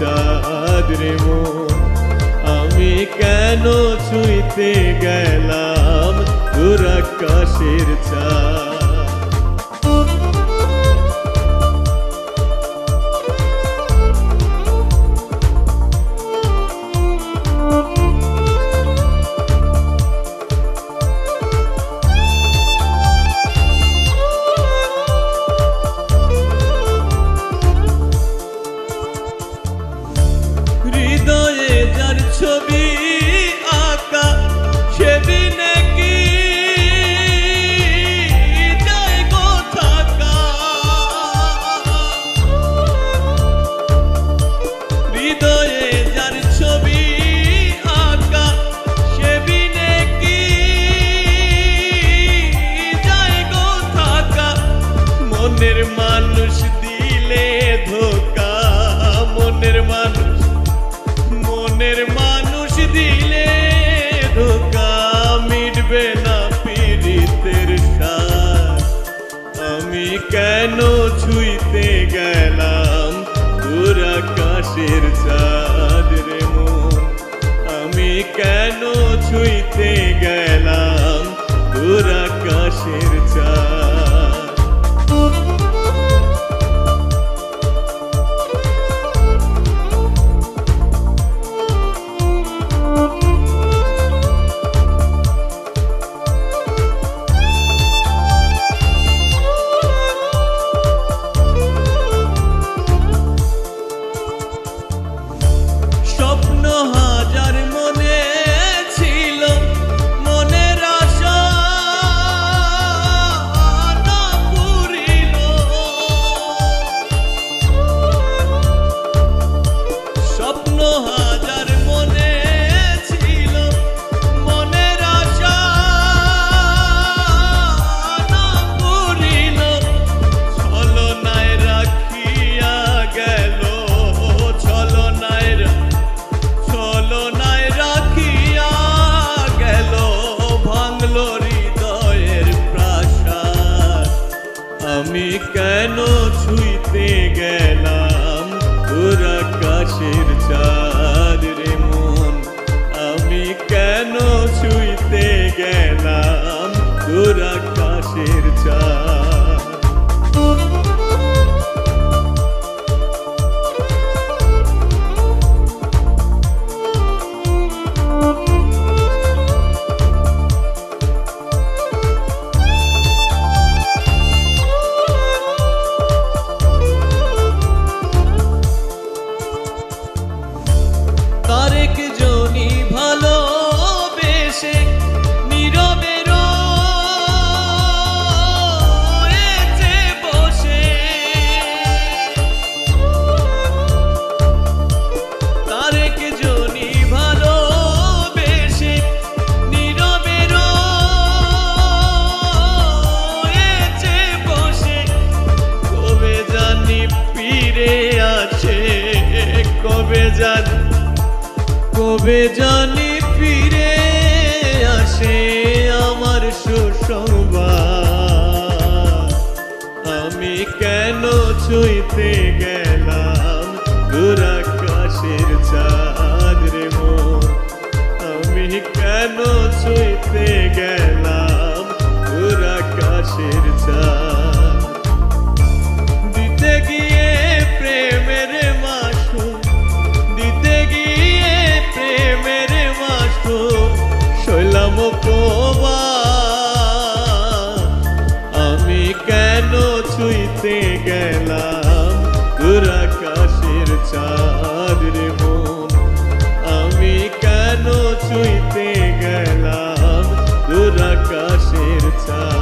চাঁদ রে মন, আমি কেন ছুঁইতে গেলাম দূর আকাশের চাঁদ। হৃদয়ে যার ছবি আঁকা সেদিনে কি যায় গো থাকা, হৃদয়ে যার ছবি আঁকা সেদিনে কি যায় গো থাকা, মনের মানুষ দিলে ধোকা, মনের মানুষ দিলে ধোকা, মিটবে না পীড়িতের সাথ, আমি কেন ছুঁইতে গেলাম দূর আকাশের চাঁদ রে মন, আমি কেন ছুঁইতে গেলাম দূর আকাশের চাঁদ। স্বপ্ন হাজার মনে ছিল, মনের আশা না পুরিল, স্বপ্ন হাজার মনে ছিল, মনের আশা না পুরিল, ছলনায় রাখিয়া গেল, ছলনায় রাখিয়া গেল, ভাঙল হৃদয়ের প্রাসাদ, আমি কেন ছুঁইতে গেলাম দূর আকাশের চাঁদ রে মন, আমি কেন ছুঁইতে গেলাম দূর আকাশের চাঁদ। তারেক জনি ভালোবেসে নীরবে রয়েছে বসে, তারেক জনি ভালোবেসে নীরবে রয়েছে বসে, কবে জানি ফিরে আসে, কবে জানি ফিরে আসে আমার সুসংবাদ, আমি কেন ছুঁইতে গেলাম দূর আকাশের চাঁদ রে মন, আমি কেন ছুঁইতে গেলাম দূর আকাশের চাঁদ। দিতে গিয়ে প্রেমের মাসুল, দিতে গিয়ে প্রেমের মাসুল শৈলাম উপবাস, আমি কেন ছুঁইতে গেলাম দূর আকাশের চাঁদ রে মন, আমি কেন ছুঁইতে গেলাম দূর আকাশের চাঁদ।